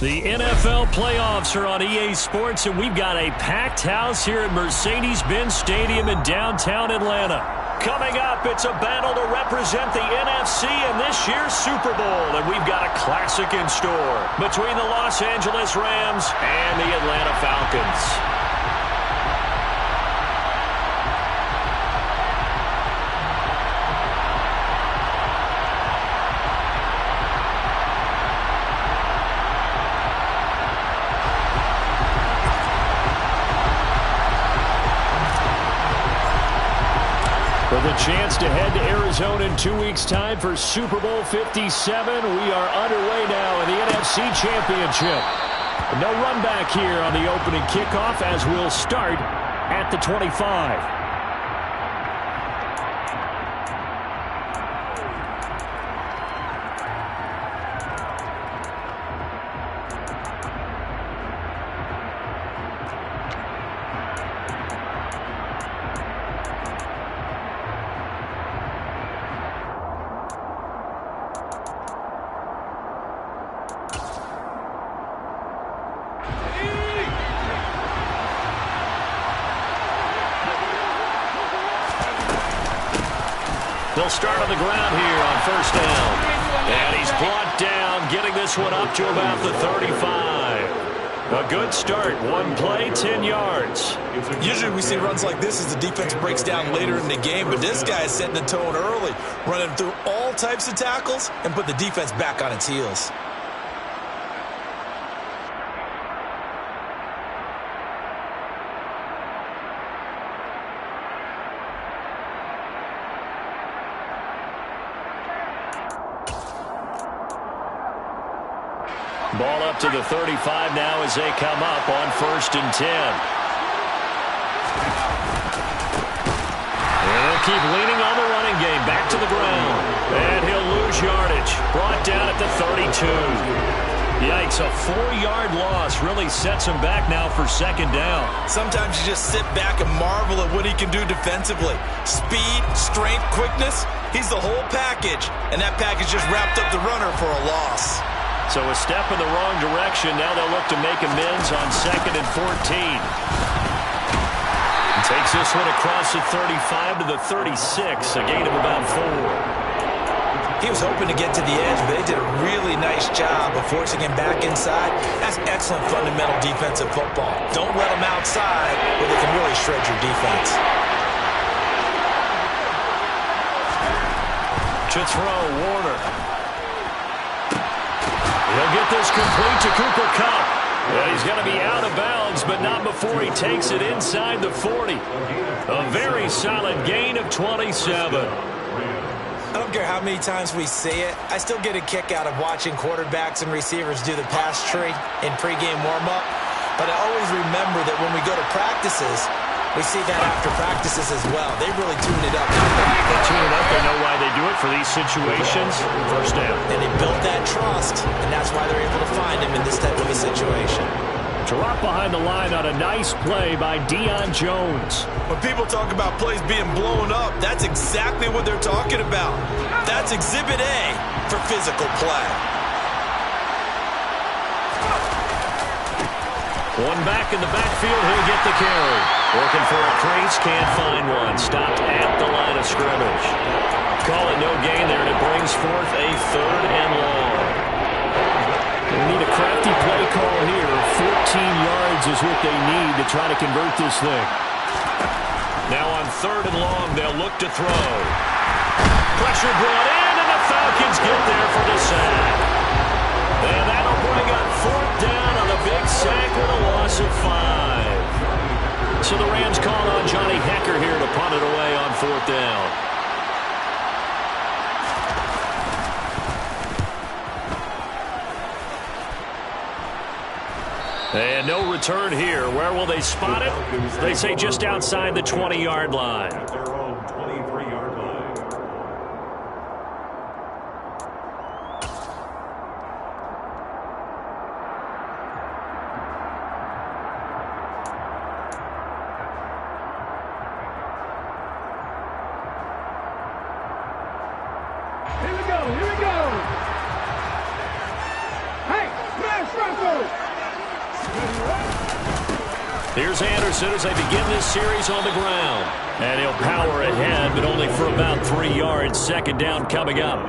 The NFL playoffs are on EA Sports, and we've got a packed house here at Mercedes-Benz Stadium in downtown Atlanta. Coming up, it's a battle to represent the NFC in this year's Super Bowl, and we've got a classic in store between the Los Angeles Rams and the Atlanta Falcons. With a chance to head to Arizona in 2 weeks' time for Super Bowl 57, we are underway now in the NFC Championship. No run back here on the opening kickoff as we'll start at the 25. They'll start on the ground here on first down. And he's brought down, getting this one up to about the 35. A good start. One play, 10 yards. Usually we see runs like this as the defense breaks down later in the game, but this guy is setting the tone early, running through all types of tackles and put the defense back on its heels. Ball up to the 35 now as they come up on first and 10. And they'll keep leaning on the running game. Back to the ground. And he'll lose yardage. Brought down at the 32. Yikes, a 4-yard loss really sets him back now for second down. Sometimes you just sit back and marvel at what he can do defensively. Speed, strength, quickness, he's the whole package. And that package just wrapped up the runner for a loss. So a step in the wrong direction. Now they'll look to make amends on second and 14. And takes this one across the 35 to the 36, a gain of about 4. He was hoping to get to the edge, but they did a really nice job of forcing him back inside. That's excellent fundamental defensive football. Don't let them outside where they can really shred your defense. To throw, Warner. He'll get this complete to Cooper Kupp. Well, he's going to be out of bounds, but not before he takes it inside the 40. A very solid gain of 27. I don't care how many times we see it. I still get a kick out of watching quarterbacks and receivers do the pass tree in pregame warm-up. But I always remember that when we go to practices, we see that after practices as well. They really tune it up. They tune it up. They know why they do it for these situations. First down. And they built that trust, and that's why they're able to find him in this type of a situation. Drop behind the line on a nice play by Deion Jones. When people talk about plays being blown up, that's exactly what they're talking about. That's Exhibit A for physical play. One back in the backfield, he'll get the carry. Working for a crease, can't find one. Stopped at the line of scrimmage. Call it no gain there, and it brings forth a third and long. They need a crafty play call here. 14 yards is what they need to try to convert this thing. Now on third and long, they'll look to throw. Pressure brought in, and the Falcons get there for the sack. And that'll bring up fourth down on a big sack with a loss of 5. So the Rams call on Johnny Hecker here to punt it away on fourth down. And no return here. Where will they spot it? They say just outside the 20-yard line. Here we go. Hey, smash, Franco! Here's Anderson as they begin this series on the ground. And he'll power ahead, but only for about 3 yards. Second down coming up.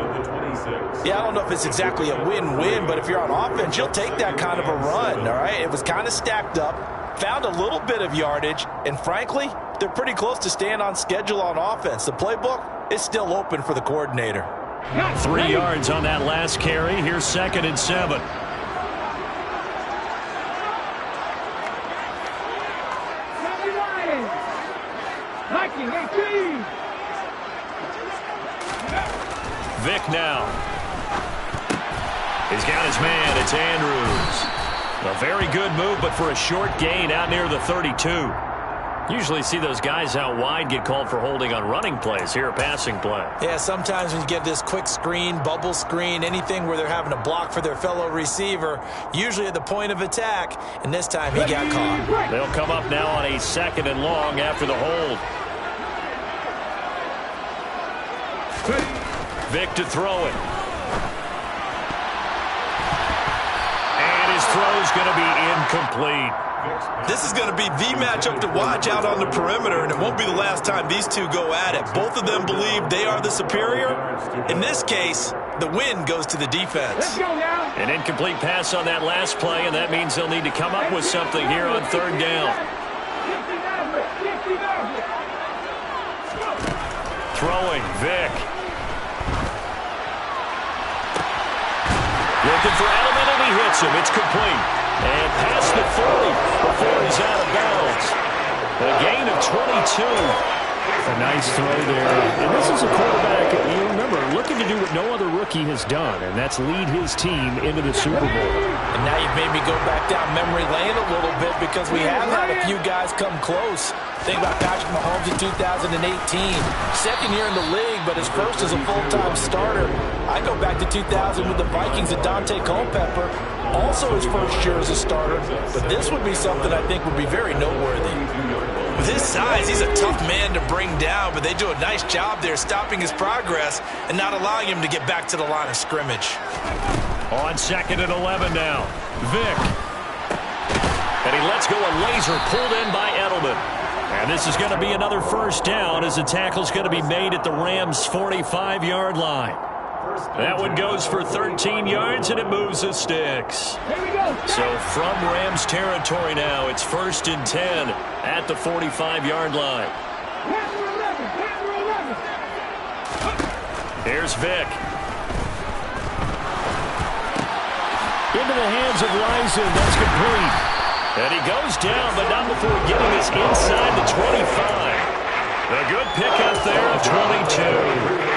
Yeah, I don't know if it's exactly a win-win, but if you're on offense, you'll take that kind of a run, all right? It was kind of stacked up, found a little bit of yardage, and frankly, they're pretty close to staying on schedule on offense. The playbook is still open for the coordinator. 3 yards on that last carry. Here's 2nd and 7. Vic now. He's got his man. It's Andrews. A very good move, but for a short gain out near the 32. Usually see those guys out wide get called for holding on running plays. Here, a passing play. Yeah, sometimes when you get this quick screen, bubble screen, anything where they're having to block for their fellow receiver, usually at the point of attack, and this time he got caught. They'll come up now on a 2nd and long after the hold. Vic to throw it. And his throw's going to be incomplete. This is going to be the matchup to watch out on the perimeter, and it won't be the last time these two go at it. Both of them believe they are the superior. In this case, the win goes to the defense. Let's go now. An incomplete pass on that last play, and that means they'll need to come up with something here on 3rd down. Throwing, Vic. Looking for Edelman, and he hits him. It's complete. And past the 40 before he's out of bounds. A gain of 22. A nice throw there. And this is a quarterback, you remember, looking to do what no other rookie has done, and that's lead his team into the Super Bowl. And now you've made me go back down memory lane a little bit because we have had a few guys come close. Think about Patrick Mahomes in 2018. 2nd year in the league, but his first as a full-time starter. I go back to 2000 with the Vikings and Dante Culpepper. Also his first year as a starter. But this would be something I think would be very noteworthy. With his size, he's a tough man to bring down, but they do a nice job there stopping his progress and not allowing him to get back to the line of scrimmage. On 2nd and 11 now. Vic. And he lets go a laser pulled in by Edelman. And this is going to be another first down as the tackle's going to be made at the Rams' 45-yard line. That one goes for 13 yards, and it moves the sticks. So from Rams territory now, it's 1st and 10 at the 45-yard line. Here's Vic. Into the hands of Lyson. That's complete. And he goes down, but not before getting us inside the 25. A good pickup there of 22.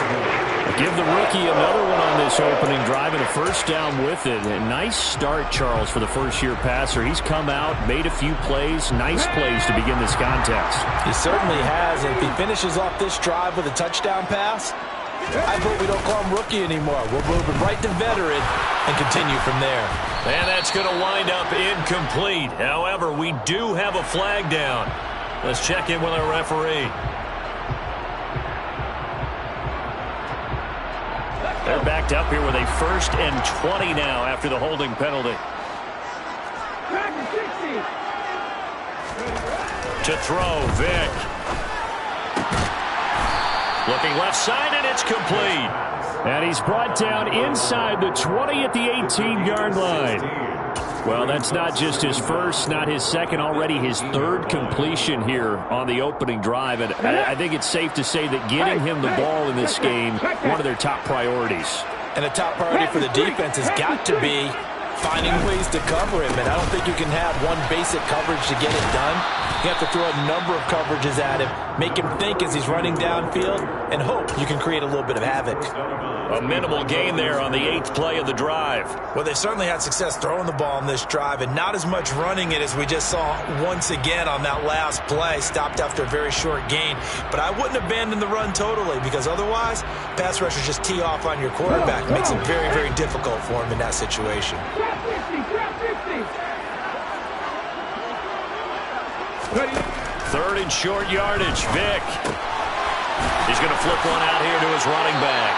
Give the rookie another one on this opening drive and a first down with it. A nice start, Charles, for the first-year passer. He's come out, made a few plays, nice plays to begin this contest. He certainly has. If he finishes off this drive with a touchdown pass, I vote we don't call him rookie anymore. We'll move him right to veteran and continue from there. And that's going to wind up incomplete. However, we do have a flag down. Let's check in with our referee. They're backed up here with a 1st and 20 now after the holding penalty. To throw, Vic. Looking left side, and it's complete. And he's brought down inside the 20 at the 18-yard line. Well, that's not just his first, not his second, already his 3rd completion here on the opening drive. And I think it's safe to say that getting him the ball in this game, one of their top priorities. And a top priority for the defense has got to be finding ways to cover him. And I don't think you can have one basic coverage to get it done. You have to throw a number of coverages at him, make him think as he's running downfield, and hope you can create a little bit of havoc. A minimal gain there on the 8th play of the drive. Well, they certainly had success throwing the ball on this drive, and not as much running it as we just saw once again on that last play. Stopped after a very short gain. But I wouldn't abandon the run totally, because otherwise, pass rushers just tee off on your quarterback. It makes it very, very difficult for him in that situation. 3rd and short yardage. Vic. He's going to flip one out here to his running back.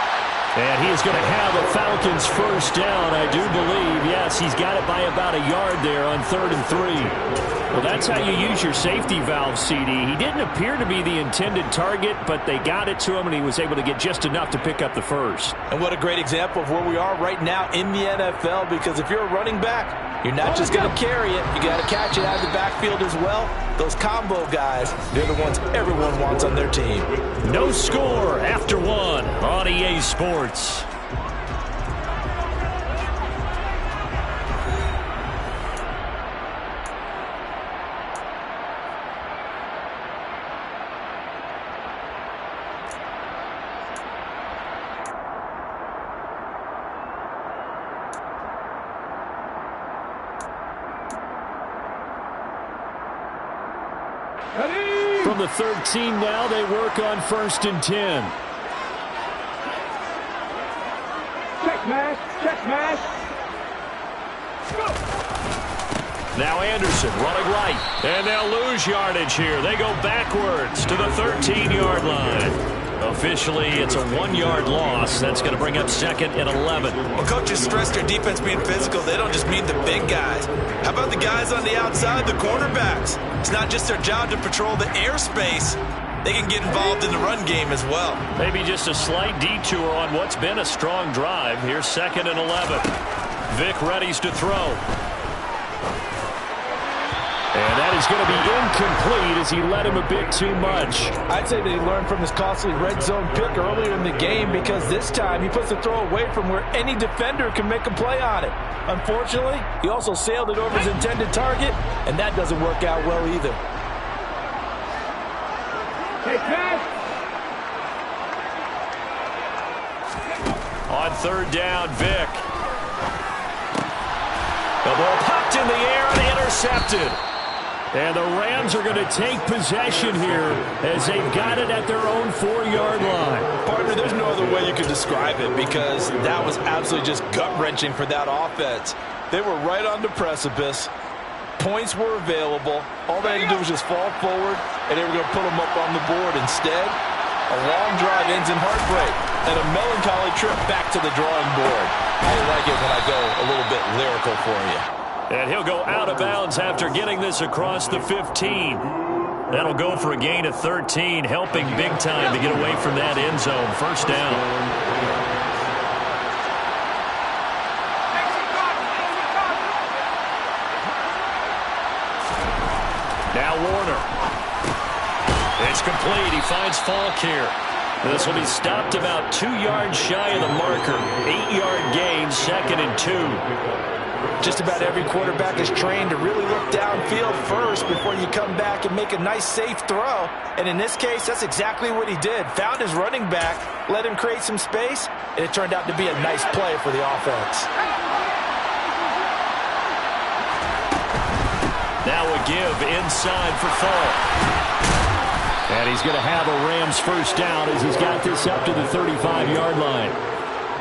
And he is going to have a Falcons first down, I do believe. Yes, he's got it by about a yard there on 3rd and 3. Well, that's how you use your safety valve, CD. He didn't appear to be the intended target, but they got it to him, and he was able to get just enough to pick up the first. And what a great example of where we are right now in the NFL, because if you're a running back, you're not just going to carry it. You got to catch it out of the backfield as well. Those combo guys, they're the ones everyone wants on their team. No score after 1 on EA Sports. From the 13 now, they work on 1st and 10. Check mash, check mash. Now Anderson running right. And they'll lose yardage here. They go backwards to the 13-yard line. Officially, it's a 1-yard loss. That's going to bring up 2nd and 11. Well, coaches stress their defense being physical. They don't just mean the big guys. How about the guys on the outside, the cornerbacks? It's not just their job to patrol the airspace. They can get involved in the run game as well. Maybe just a slight detour on what's been a strong drive. Here's 2nd and 11. Vic readies to throw. And that is going to be incomplete as he led him a bit too much. I'd say they learned from his costly red zone pick earlier in the game, because this time he puts the throw away from where any defender can make a play on it. Unfortunately, he also sailed it over his intended target, and that doesn't work out well either. Take that. On 3rd down, Vic. The ball popped in the air and intercepted. And the Rams are going to take possession here as they've got it at their own 4-yard line. Partner, there's no other way you can describe it, because that was absolutely just gut-wrenching for that offense. They were right on the precipice. Points were available. All they had to do was just fall forward, and they were going to put them up on the board. Instead, a long drive ends in heartbreak and a melancholy trip back to the drawing board. I like it when I go a little bit lyrical for you. And he'll go out of bounds after getting this across the 15. That'll go for a gain of 13, helping big time to get away from that end zone. First down. Now Warner. It's complete. He finds Falk here. This will be stopped about 2 yards shy of the marker. 8-yard gain, 2nd and 2. Just about every quarterback is trained to really look downfield first before you come back and make a nice, safe throw. And in this case, that's exactly what he did. Found his running back, let him create some space, and it turned out to be a nice play for the offense. Now a give inside for Falk. And he's going to have a Rams first down as he's got this up to the 35-yard line.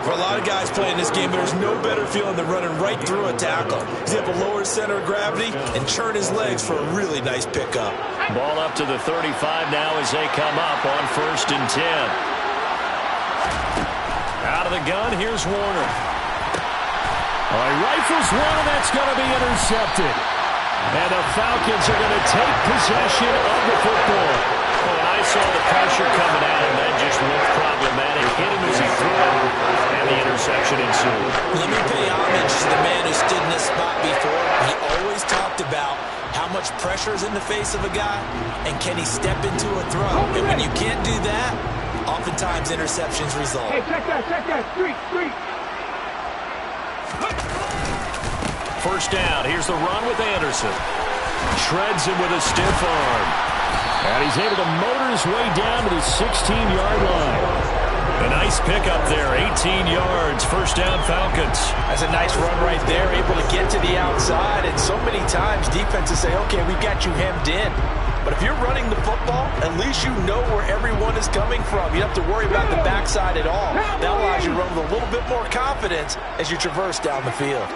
For a lot of guys playing this game, there's no better feeling than running right through a tackle. He's able to lower his center of gravity and churn his legs for a really nice pickup. Ball up to the 35 now as they come up on 1st and 10. Out of the gun, here's Warner. All right, rifles one, and that's going to be intercepted. And the Falcons are going to take possession of the football. Well, when I saw the pressure coming at him, that just looked problematic. Hit him as he threw it, and the interception ensued. Let me pay homage to the man who stood in this spot before. He always talked about how much pressure is in the face of a guy, and can he step into a throw. And when you can't do that, oftentimes interceptions result. Hey, check that, street. First down, here's the run with Anderson. Shreds him with a stiff arm. And he's able to motor his way down to the 16-yard line. A nice pickup there, 18 yards. First down, Falcons. That's a nice run right there, able to get to the outside. And so many times defenses say, okay, we got you hemmed in. But if you're running the football, at least you know where everyone is coming from. You don't have to worry about the backside at all. That allows you to run with a little bit more confidence as you traverse down the field.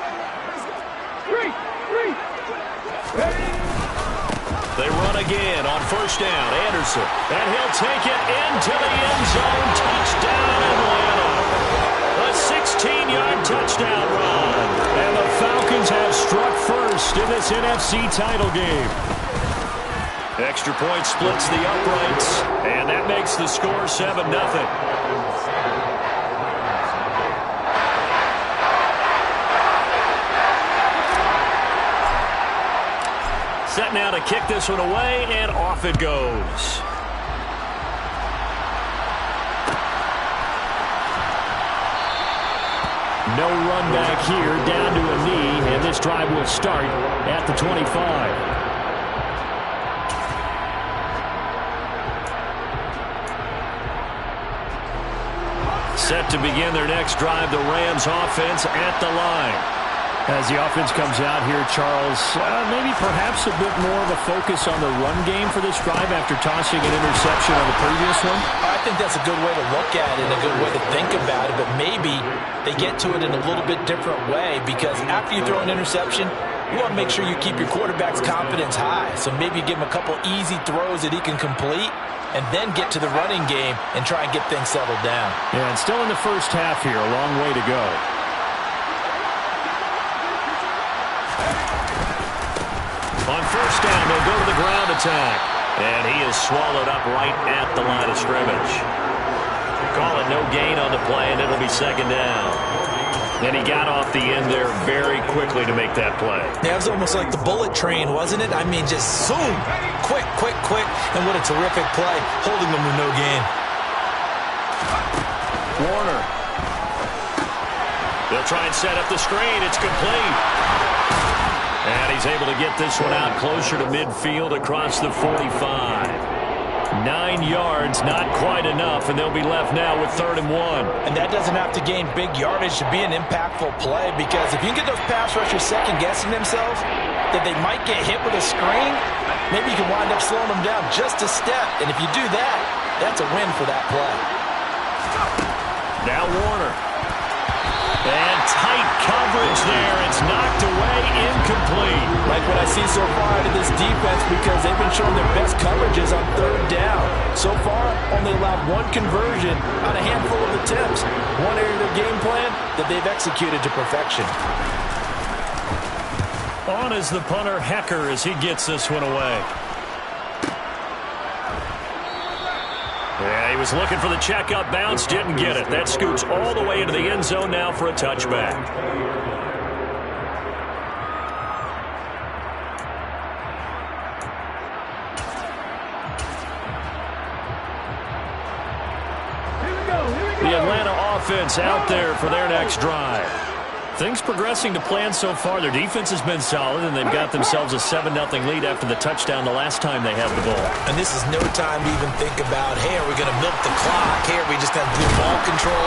They run again on first down. Anderson. And he'll take it into the end zone. Touchdown, Atlanta. touchdown run. And the Falcons have struck first in this NFC title game. Extra point splits the uprights, and that makes the score 7-0. Set now to kick this one away, and off it goes. No run back here, down to a knee, and this drive will start at the 25. Set to begin their next drive, the Rams offense at the line. As the offense comes out here, Charles, maybe perhaps a bit more of a focus on the run game for this drive after tossing an interception on the previous one? I think that's a good way to look at it, a good way to think about it, but maybe they get to it in a little bit different way, because after you throw an interception, you want to make sure you keep your quarterback's confidence high. So maybe give him a couple easy throws that he can complete, and then get to the running game and try and get things settled down. Yeah, and still in the first half here, a long way to go. On first down, they'll go to the ground attack. And he is swallowed up right at the line of scrimmage. Call it no gain on the play, and it'll be second down. And he got off the end there very quickly to make that play. Yeah, it was almost like the bullet train, wasn't it? I mean, just zoom. Quick, quick, quick. And what a terrific play, holding them to no gain. Warner. They'll try and set up the screen. It's complete. And he's able to get this one out closer to midfield across the 45. 9 yards, not quite enough, and they'll be left now with 3rd and 1. And that doesn't have to gain big yardage to be an impactful play, because if you can get those pass rushers second-guessing themselves that they might get hit with a screen, maybe you can wind up slowing them down just a step. And if you do that, that's a win for that play. Now Warner. And tight coverage there. It's knocked away, incomplete. Like what I see so far out of this defense, because they've been showing their best coverages on 3rd down. So far, only allowed 1 conversion on a handful of attempts. One area of their game plan that they've executed to perfection. On is the punter, Hecker, as he gets this one away. Yeah, he was looking for the checkup bounce, didn't get it. That scoots all the way into the end zone now for a touchback. The Atlanta offense out there for their next drive. Things progressing to plan so far. Their defense has been solid, and they've got themselves a 7-0 lead after the touchdown the last time they had the ball. And this is no time to even think about, hey, are we going to milk the clock? Hey, are we just going to do ball control?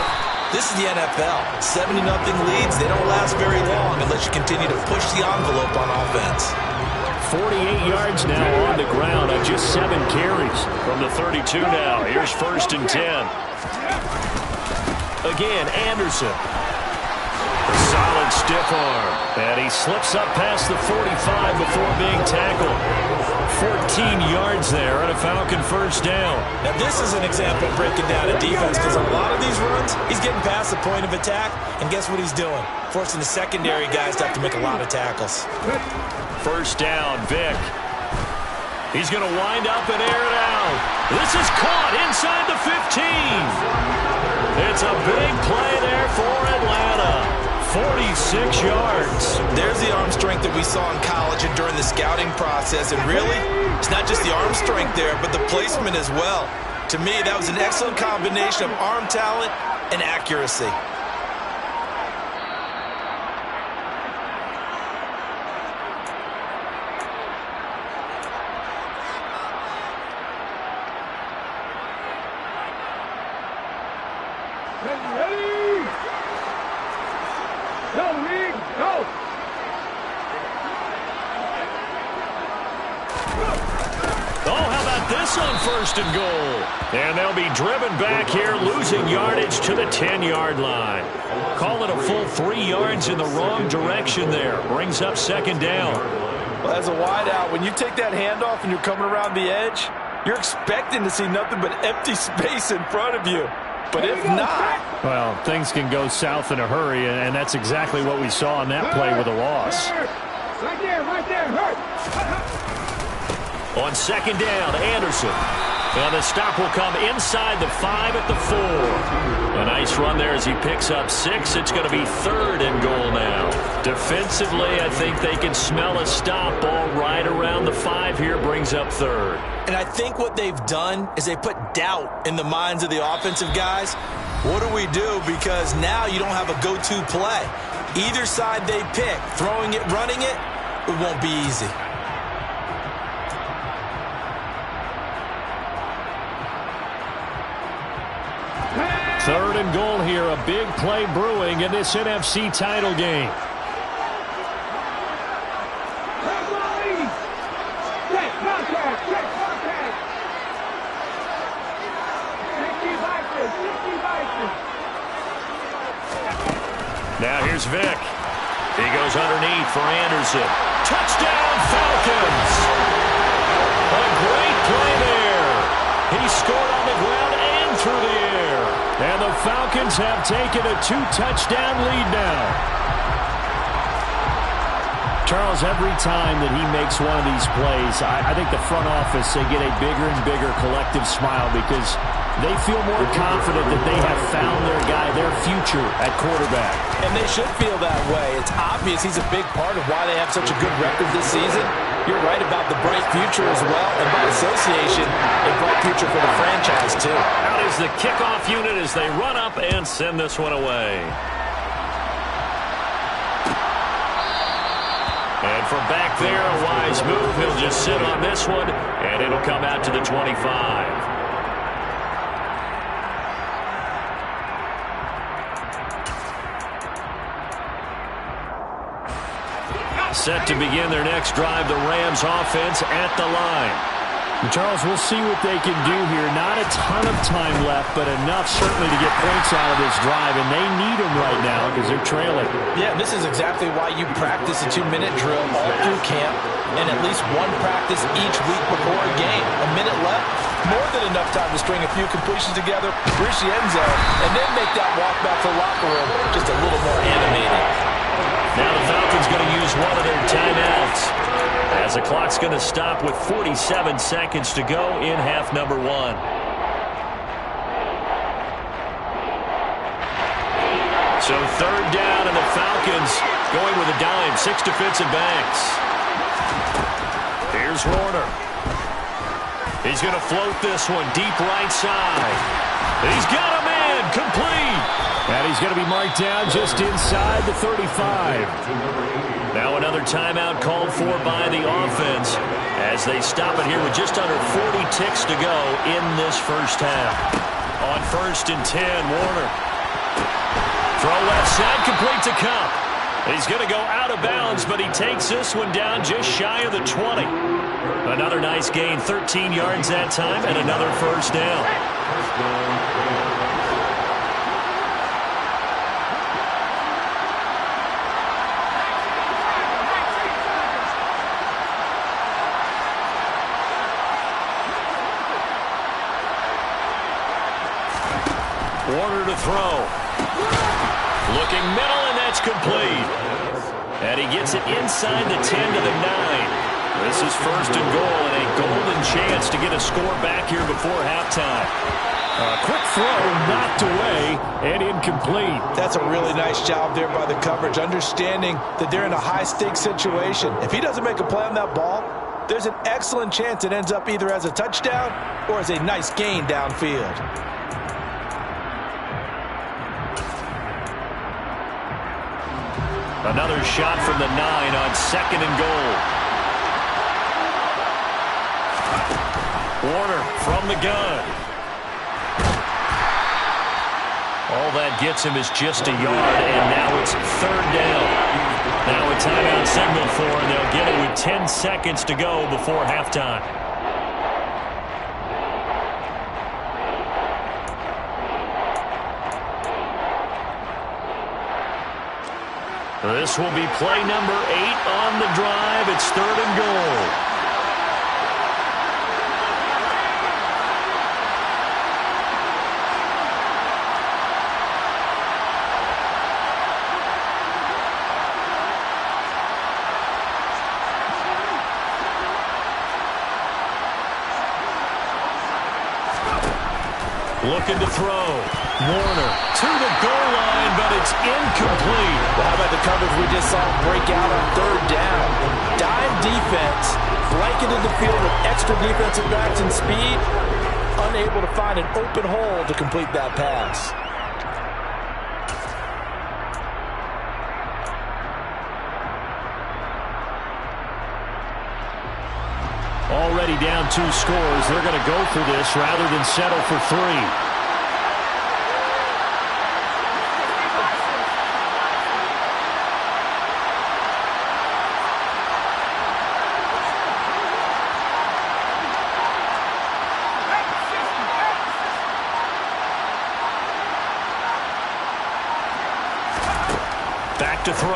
This is the NFL. 70-0 leads, they don't last very long unless you continue to push the envelope on offense. 48 yards now on the ground on just 7 carries. From the 32 now. Here's 1st and 10. Again, Anderson. Solid stiff arm. And he slips up past the 45 before being tackled. 14 yards there on a Falcon 1st down. Now this is an example of breaking down a defense, because a lot of these runs, he's getting past the point of attack, and guess what he's doing? Forcing the secondary guys to have to make a lot of tackles. 1st down, Vick. He's going to wind up and air it out. This is caught inside the 15. It's a big play there for Atlanta. 46 yards. There's the arm strength that we saw in college and during the scouting process. And really, it's not just the arm strength there, but the placement as well. To me, that was an excellent combination of arm talent and accuracy. On 1st and goal. And they'll be driven back here, losing yardage to the 10-yard line. Call it a full 3 yards in the wrong direction there. Brings up 2nd down. Well, as a wideout, when you take that handoff and you're coming around the edge, you're expecting to see nothing but empty space in front of you. But if not... Well, things can go south in a hurry, and that's exactly what we saw on that play with a loss. Right there, hurt. On second down, Anderson. And the stop will come inside the 5 at the 4. A nice run there as he picks up 6. It's going to be 3rd and goal now. Defensively, I think they can smell a stop. Ball right around the 5 here, brings up 3rd. And I think what they've done is they put doubt in the minds of the offensive guys. What do we do? Because now you don't have a go-to play. Either side they pick, throwing it, running it, it won't be easy. Third and goal here, a big play brewing in this NFC title game. Now here's Vick. He goes underneath for Anderson. Touchdown, Falcons! A great play there. He scored on the ground and through the air. And the Falcons have taken a 2-touchdown lead now. Charles, every time that he makes one of these plays, I think the front office, they get a bigger and bigger collective smile because they feel more confident that they have found their guy, their future at quarterback. And they should feel that way. It's obvious he's a big part of why they have such a good record this season. You're right about the bright future as well, and by association, a bright future for the franchise too. Out is the kickoff unit as they run up and send this one away. And from back there, a wise move. He'll just sit on this one, and it'll come out to the 25. Set to begin their next drive, the Rams offense at the line. And Charles, we'll see what they can do here. Not a ton of time left, but enough certainly to get points out of this drive, and they need them right now because they're trailing. Yeah, this is exactly why you practice a 2-minute drill all through camp and at least one practice each week before a game. A minute left, more than enough time to string a few completions together, reach the end zone, and then make that walk back to the locker room just a little more animated. Now the Falcons going to use one of their timeouts as the clock's going to stop with 47 seconds to go in half number 1. So third down, and the Falcons going with a dime, 6 defensive backs. Here's Warner. He's going to float this one deep right side. He's got a man, complete. And he's going to be marked down just inside the 35. Now another timeout called for by the offense as they stop it here with just under 40 ticks to go in this first half. On 1st and 10, Warner. Throw left side, complete to Cup. He's going to go out of bounds, but he takes this one down just shy of the 20. Another nice gain, 13 yards that time, and another first down. Warner to throw. Looking middle, and that's complete. And he gets it inside the 10 to the 9. This is 1st and goal, and a golden chance to get a score back here before halftime. A quick throw knocked away and incomplete. That's a really nice job there by the coverage, understanding that they're in a high-stakes situation. If he doesn't make a play on that ball, there's an excellent chance it ends up either as a touchdown or as a nice gain downfield. Another shot from the 9 on 2nd and goal. Warner from the gun. All that gets him is just a yard, and now it's 3rd down. Now a timeout signal for, and they'll get it with 10 seconds to go before halftime. This will be play number 8 on the drive. It's 3rd and goal. Looking to throw. Warner to the goal line, but it's incomplete. Well, how about the coverage we just saw break out on third down? Dime defense, blanketed the field with extra defensive backs and speed, unable to find an open hole to complete that pass. Already down 2 scores. They're going to go for this rather than settle for 3. Back to throw.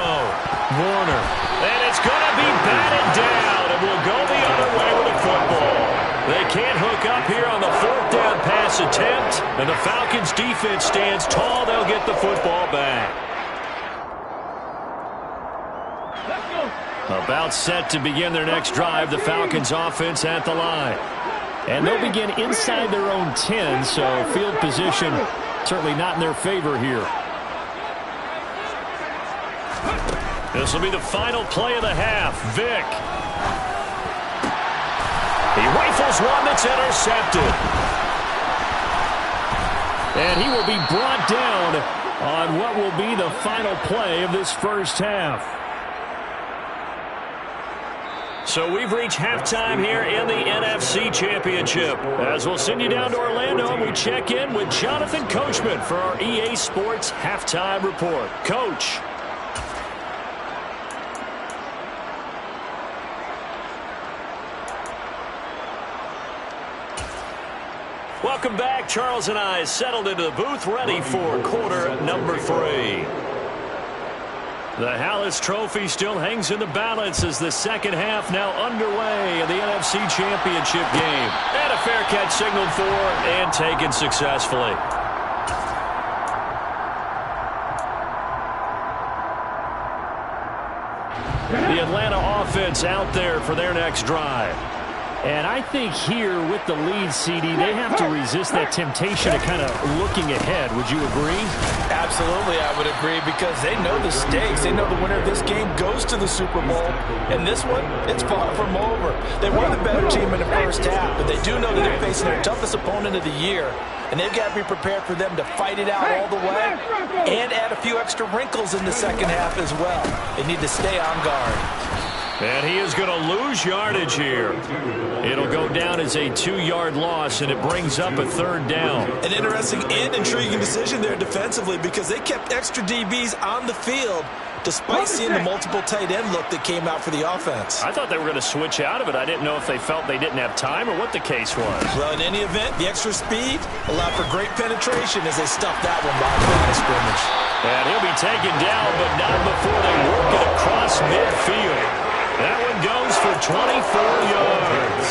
Warner. And it's going to be batted down. And will go the other way with the football. They can't hook up here on the 4th down pass attempt. And the Falcons defense stands tall. They'll get the football back. About set to begin their next drive. The Falcons offense at the line. And they'll begin inside their own 10. So field position certainly not in their favor here. This will be the final play of the half. Vick. He rifles one that's intercepted. And he will be brought down on what will be the final play of this first half. So we've reached halftime here in the NFC Championship. As we'll send you down to Orlando, and we check in with Jonathan Coachman for our EA Sports Halftime Report. Coach. Welcome back. Charles and I settled into the booth, ready for quarter number 3. The Hallis Trophy still hangs in the balance as the second half now underway in the NFC Championship game. And a fair catch signaled for and taken successfully. The Atlanta offense out there for their next drive. And I think here with the lead, CD, they have to resist that temptation of kind of looking ahead. Would you agree? Absolutely, I would agree, because they know the stakes. They know the winner of this game goes to the Super Bowl. And this one, it's far from over. They were the better team in the first half, but they do know that they're facing their toughest opponent of the year. And they've got to be prepared for them to fight it out all the way and add a few extra wrinkles in the second half as well. They need to stay on guard. And he is going to lose yardage here. It'll go down as a 2-yard loss, and it brings up a 3rd down. An interesting and intriguing decision there defensively, because they kept extra DBs on the field despite seeing the multiple tight end look that came out for the offense. I thought they were going to switch out of it. I didn't know if they felt they didn't have time or what the case was. Well, in any event, the extra speed allowed for great penetration as they stuffed that one by the line of scrimmage. And he'll be taken down, but not before they work it across midfield. That one goes for 24 yards.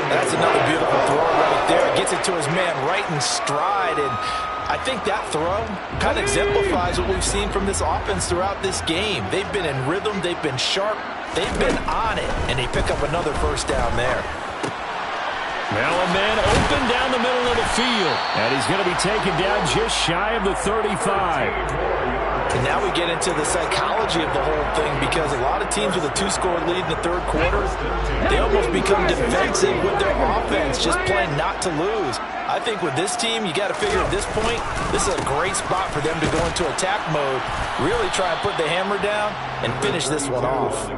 That's another beautiful throw right there. Gets it to his man right in stride. And I think that throw kind of exemplifies what we've seen from this offense throughout this game. They've been in rhythm. They've been sharp. They've been on it. And they pick up another first down there. Now a man open down the middle of the field. And he's going to be taken down just shy of the 35. And now we get into the psychology of the whole thing, because a lot of teams with a 2-score lead in the third quarter, they almost become defensive with their offense, just playing not to lose. I think with this team, you got to figure at this point, this is a great spot for them to go into attack mode, really try and put the hammer down and finish this one off.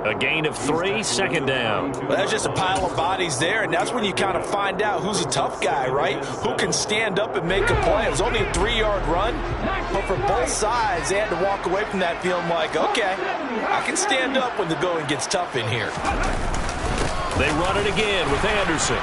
A gain of 3, 2nd down. Well, that's just a pile of bodies there, and that's when you kind of find out who's a tough guy, right? Who can stand up and make a play. It was only a 3-yard run, but for both sides, they had to walk away from that feeling like, okay, I can stand up when the going gets tough in here. They run it again with Anderson.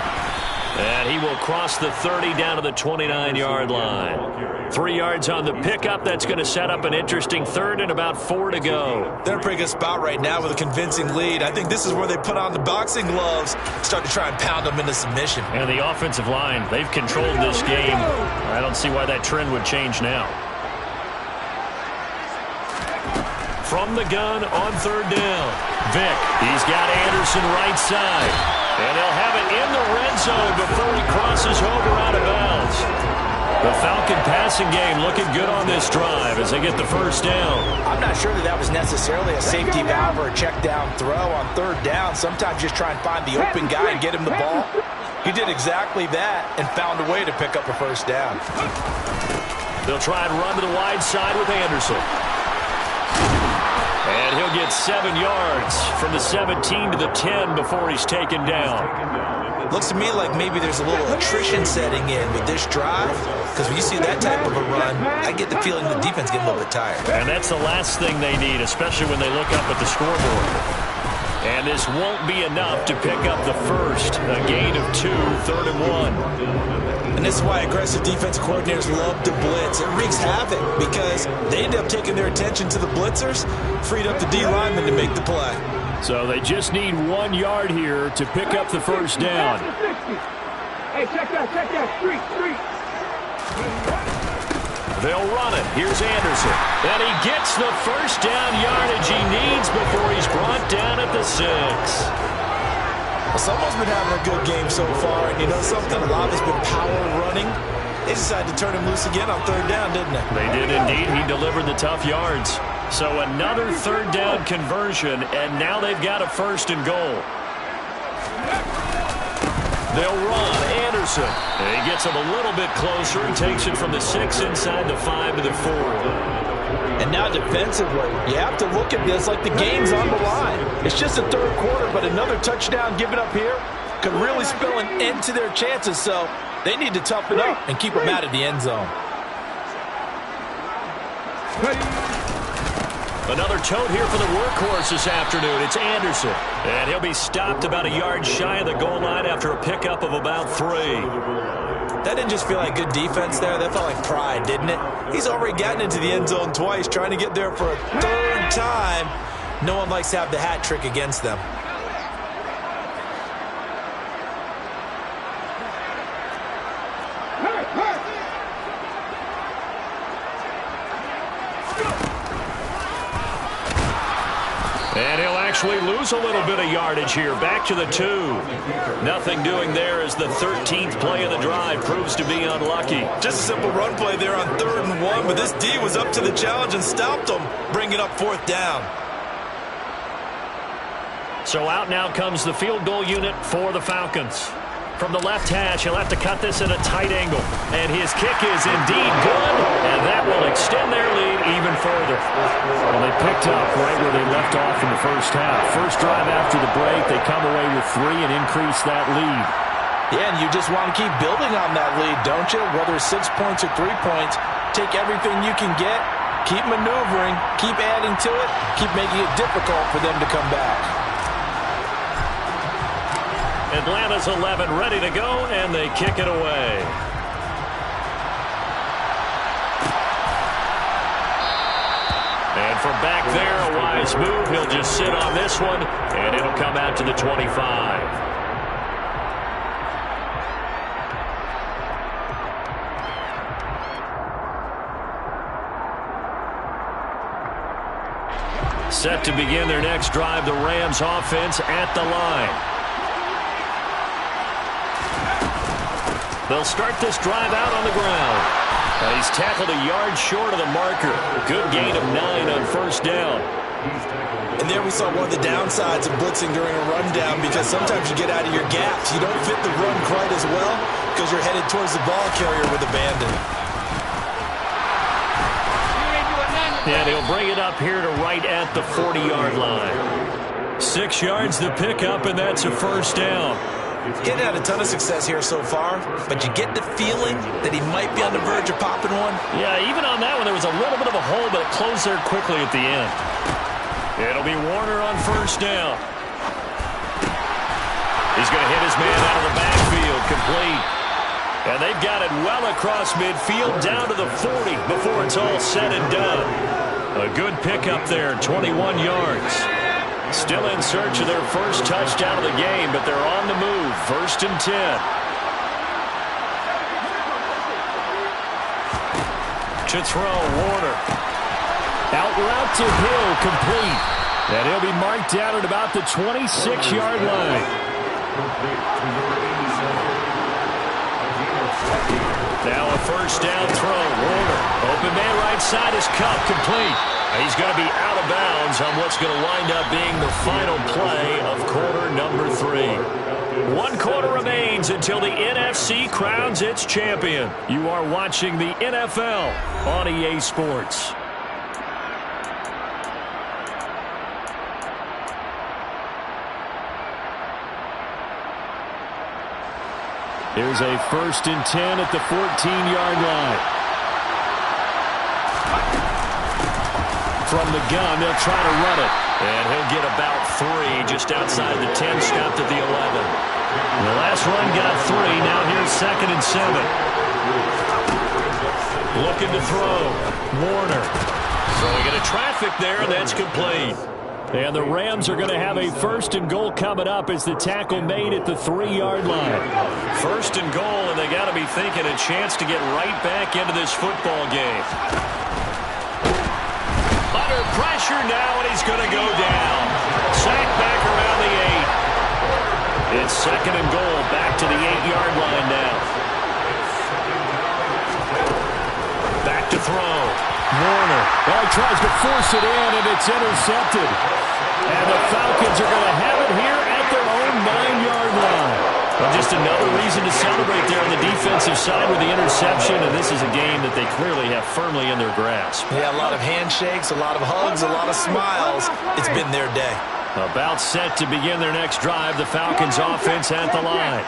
And he will cross the 30 down to the 29-yard line. 3 yards on the pickup. That's going to set up an interesting 3rd and about 4 to go. They're in a pretty good spot right now with a convincing lead. I think this is where they put on the boxing gloves, start to try and pound them into submission. And the offensive line, they've controlled this game. I don't see why that trend would change now. From the gun on 3rd down. Vick, he's got Anderson right side. And they'll have it in the red zone before he crosses over out of bounds. The Falcon passing game looking good on this drive as they get the first down. I'm not sure that was necessarily a safety valve or a check down throw on third down. Sometimes just try and find the open guy and get him the ball. He did exactly that and found a way to pick up a first down. They'll try and run to the wide side with Anderson. And he'll get 7 yards from the 17 to the 10 before he's taken down. Looks to me like maybe there's a little attrition setting in with this drive, because when you see that type of a run, I get the feeling the defense getting a little bit tired. And that's the last thing they need, especially when they look up at the scoreboard. And this won't be enough to pick up the first. A gain of 2, 3rd and 1. And this is why aggressive defense coordinators love to blitz. It wreaks havoc because they end up taking their attention to the blitzers, freed up the D lineman to make the play. So they just need 1 yard here to pick up the first down. Hey, check that, street. They'll run it. Here's Anderson. And he gets the first down yardage he needs before he's brought down at the 6. Well, someone's been having a good game so far, and you know something? A lot has been power running. They decided to turn him loose again on third down, didn't they? They did indeed. He delivered the tough yards. So another third down conversion, and now they've got a 1st and goal. They'll run. Anderson. And he gets him a little bit closer and takes it from the 6 inside the 5 to the 4. And now defensively, you have to look at this like the game's on the line. It's just the third quarter, but another touchdown given up here could really spell an end to their chances. So they need to toughen up and keep them out of the end zone. Another tote here for the workhorse this afternoon. It's Anderson. And he'll be stopped about a yard shy of the goal line after a pickup of about 3. That didn't just feel like good defense there. That felt like pride, didn't it? He's already gotten into the end zone twice, trying to get there for a 3rd time. No one likes to have the hat trick against them. And he'll actually lose a little bit of yardage here. Back to the 2. Nothing doing there as the 13th play of the drive proves to be unlucky. Just a simple run play there on 3rd and 1, but this D was up to the challenge and stopped them, bringing up 4th down. So out now comes the field goal unit for the Falcons. From the left hash, he'll have to cut this at a tight angle. And his kick is indeed good, and that will extend their lead even further. Well, they picked up right where they left off in the first half. First drive after the break, they come away with 3 and increase that lead. Yeah, and you just want to keep building on that lead, don't you? Whether it's 6 points or 3 points, take everything you can get, keep maneuvering, keep adding to it, keep making it difficult for them to come back. Atlanta's 11 ready to go, and they kick it away. And from back there, a wise move. He'll just sit on this one, and it'll come out to the 25. Set to begin their next drive, the Rams offense at the line. They'll start this drive out on the ground. He's tackled a yard short of the marker. Good gain of 9 on 1st down. And there we saw one of the downsides of blitzing during a rundown, because sometimes you get out of your gaps. You don't fit the run quite as well because you're headed towards the ball carrier with abandon. And he'll bring it up here to right at the 40-yard line. 6 yards the pickup, and that's a 1st down. He hadn't had a ton of success here so far, but you get the feeling that he might be on the verge of popping one. Yeah, even on that one, there was a little bit of a hole, but it closed there quickly at the end. It'll be Warner on 1st down. He's going to hit his man out of the backfield, complete. And they've got it well across midfield, down to the 40 before it's all said and done. A good pickup there, 21 yards. Still in search of their first touchdown of the game, but they're on the move. 1st and 10. To throw, Warner. Out route to Hill, complete. And he'll be marked down at about the 26-yard line. Now a first down throw. Warner. Open man right side is Cup. Complete. He's going to be out of bounds on what's going to wind up being the final play of quarter number 3. 1 quarter remains until the NFC crowns its champion. You are watching the NFL on EA Sports. Here's a 1st and 10 at the 14-yard line. From the gun, they'll try to run it. And he'll get about 3 just outside the 10, stopped at the 11. The last run got 3. Now here's 2nd and 7. Looking to throw. Warner. Throwing into traffic there, and that's complete. And the Rams are going to have a 1st and goal coming up as the tackle made at the 3-yard line. 1st and goal, and they got to be thinking a chance to get right back into this football game. Under pressure now, and he's going to go down. Sacked back around the 8. It's 2nd and goal, back to the 8-yard line now. Back to throw. Warner. Well, he tries to force it in, and it's intercepted. And the Falcons are going to have it here at their own 9-yard line. Well, just another reason to celebrate there on the defensive side with the interception, and this is a game that they clearly have firmly in their grasp. Yeah, a lot of handshakes, a lot of hugs, a lot of smiles. It's been their day. About set to begin their next drive, the Falcons offense at the line.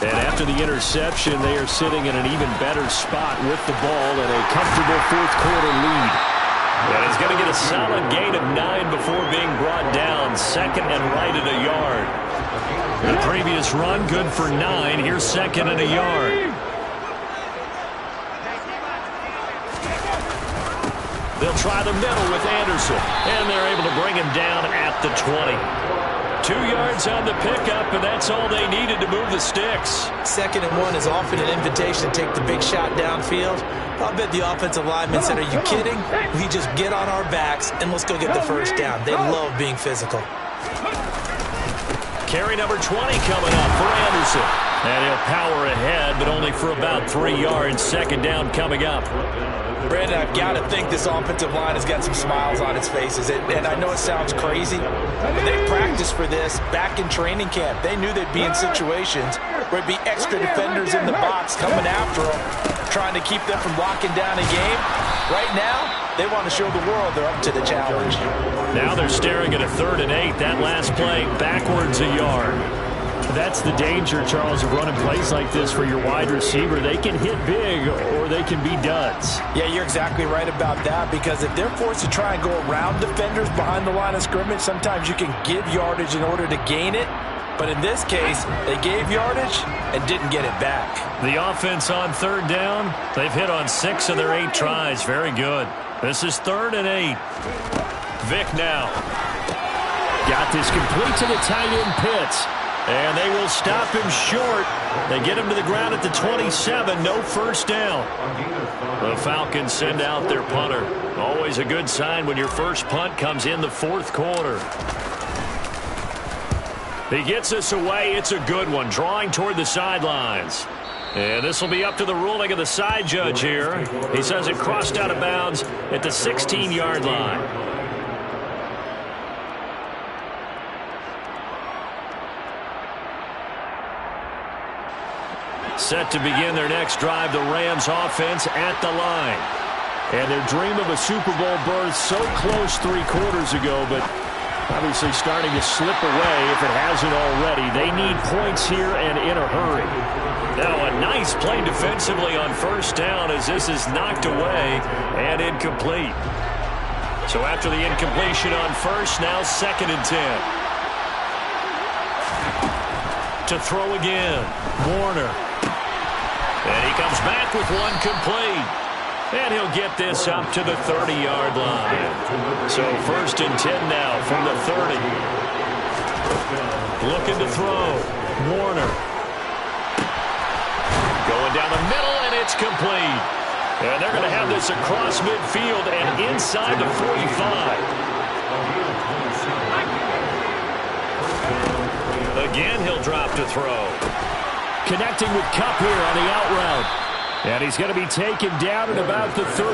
And after the interception, they are sitting in an even better spot with the ball and a comfortable 4th quarter lead. And he's going to get a solid gain of 9 before being brought down. 2nd and right at a yard. The previous run, good for 9. Here's 2nd and a yard. They'll try the middle with Anderson. And they're able to bring him down at the 20. 2 yards on the pickup, and that's all they needed to move the sticks. 2nd and 1 is often an invitation to take the big shot downfield. I bet the offensive lineman said, are you kidding? We just get on our backs, and let's go get the first down. They love being physical. Carry number 20 coming up for Anderson. And he'll power ahead, but only for about 3 yards. 2nd down coming up. Brandon, I've got to think this offensive line has got some smiles on its faces. And I know it sounds crazy, but they practiced for this back in training camp. They knew they'd be in situations where it'd be extra defenders in the box coming after them, trying to keep them from locking down a game. Right now, they want to show the world they're up to the challenge. Now they're staring at a 3rd and 8. That last play, backwards a yard. That's the danger, Charles, of running plays like this for your wide receiver. They can hit big or they can be duds. Yeah, you're exactly right about that, because if they're forced to try and go around defenders behind the line of scrimmage, sometimes you can give yardage in order to gain it. But in this case, they gave yardage and didn't get it back. The offense on 3rd down, they've hit on 6 of their 8 tries. Very good. This is 3rd and 8. Vic now. Got this complete to the tight end Pitts. And they will stop him short. They get him to the ground at the 27. No first down. The Falcons send out their punter. Always a good sign when your first punt comes in the 4th quarter. He gets us away. It's a good one. Drawing toward the sidelines. And this will be up to the ruling of the side judge here. He says it crossed out of bounds at the 16-yard line. Set to begin their next drive, the Rams offense at the line. And their dream of a Super Bowl berth so close 3 quarters ago, but obviously starting to slip away if it hasn't already. They need points here and in a hurry. Now a nice play defensively on 1st down as this is knocked away and incomplete. So after the incompletion on 1st, now 2nd and 10. To throw again, Warner. And he comes back with one complete. And he'll get this up to the 30-yard line. So 1st and 10 now from the 30. Looking to throw. Warner. Going down the middle, and it's complete. And they're going to have this across midfield and inside the 45. Again, he'll drop to throw. Connecting with Kupp here on the out route. And he's going to be taken down at about the 33.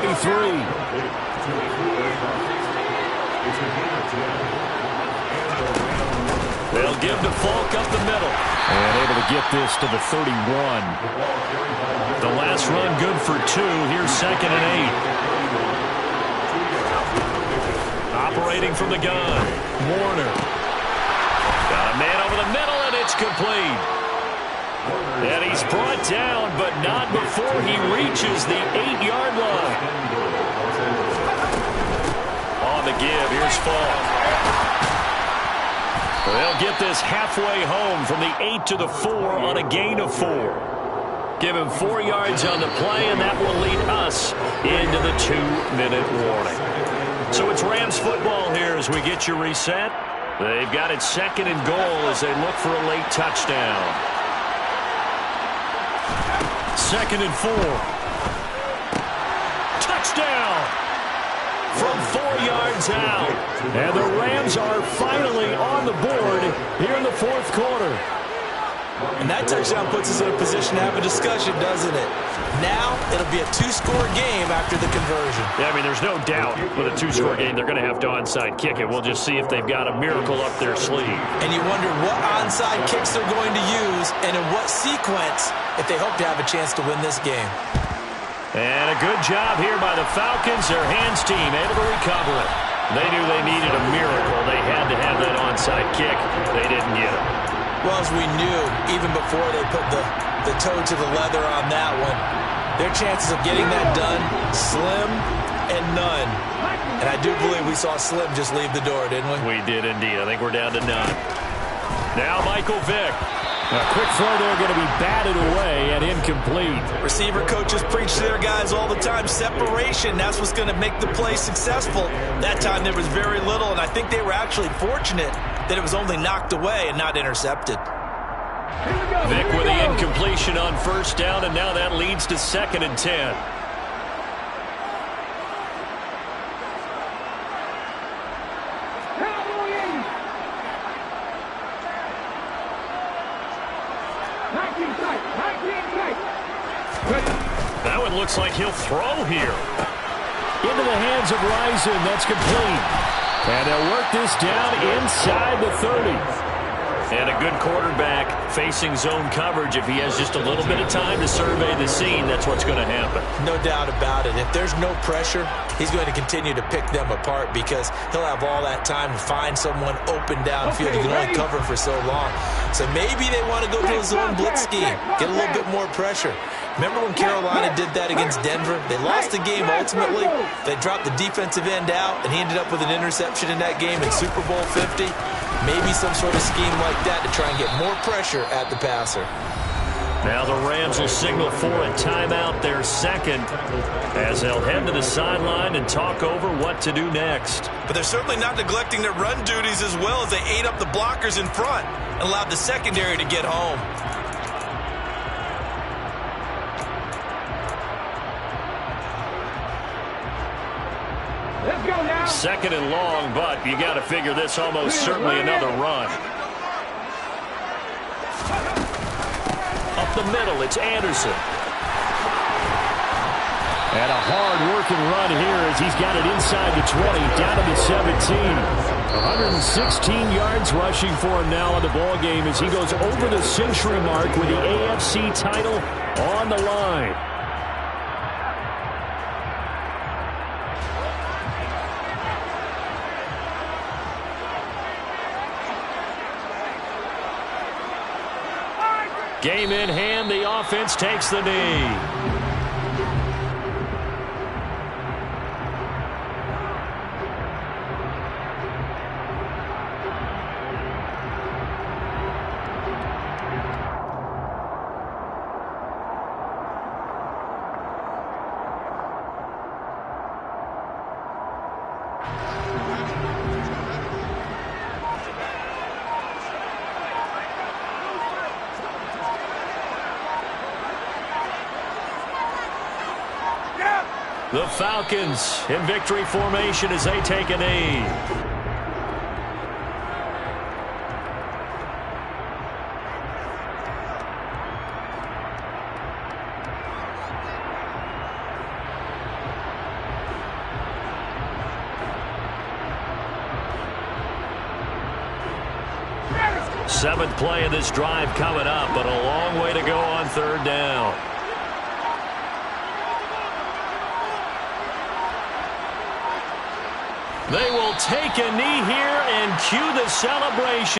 They'll give to Falk up the middle. And able to get this to the 31. The last run good for 2. Here's 2nd and 8. Operating from the gun. Warner. Got a man over the middle, and it's complete. And he's brought down, but not before he reaches the 8-yard line. On the give, here's Falk. They'll get this halfway home from the 8 to the 4 on a gain of 4. Give him 4 yards on the play, and that will lead us into the 2-minute warning. So it's Rams football here as we get you reset. They've got it 2nd and goal as they look for a late touchdown. 2nd and 4. Touchdown! From 4 yards out. And the Rams are finally on the board here in the 4th quarter. And that touchdown puts us in a position to have a discussion, doesn't it? Now, it'll be a 2-score game after the conversion. Yeah, I mean, there's no doubt with a 2-score game, they're going to have to onside kick it. We'll just see if they've got a miracle up their sleeve. And you wonder what onside kicks they're going to use and in what sequence if they hope to have a chance to win this game. And a good job here by the Falcons. Their hands team able to recover it. They knew they needed a miracle. They had to have that onside kick. They didn't get it. Well, as we knew, even before they put the toe to the leather on that one, their chances of getting that done, slim and none. And I do believe we saw Slim just leave the door, didn't we? We did indeed. I think we're down to none. Now Michael Vick. A quick throw there going to be batted away and incomplete. Receiver coaches preach to their guys all the time. Separation, that's what's going to make the play successful. That time there was very little, and I think they were actually fortunate that it was only knocked away and not intercepted. Vick with the incompletion on 1st down, and now that leads to 2nd and 10. That one looks like he'll throw here. Into the hands of Rison. That's complete. And they'll work this down inside the 30. And a good quarterback facing zone coverage. If he has just a little bit of time to survey the scene, that's what's going to happen. No doubt about it. If there's no pressure, he's going to continue to pick them apart because he'll have all that time to find someone open downfield. You can only cover for so long. So maybe they want to go to a zone blitz scheme, get a little bit more pressure. Remember when Carolina did that against Denver? They lost the game ultimately. They dropped the defensive end out, and he ended up with an interception in that game in Super Bowl 50. Maybe some sort of scheme like that to try and get more pressure at the passer. Now the Rams will signal for a timeout, their 2nd, as they'll head to the sideline and talk over what to do next. But they're certainly not neglecting their run duties as well as they ate up the blockers in front and allowed the secondary to get home. Let's go now. 2nd and long, but you got to figure this almost certainly another run. Up the middle, it's Anderson. And a hard-working run here as he's got it inside the 20, down to the 17. 116 yards rushing for him now in the ballgame as he goes over the century mark with the AFC title on the line. Game in hand, the offense takes the knee. The Falcons in victory formation as they take a knee. 7th play of this drive coming up, but a long way to go on 3rd down. They will take a knee here and cue the celebration.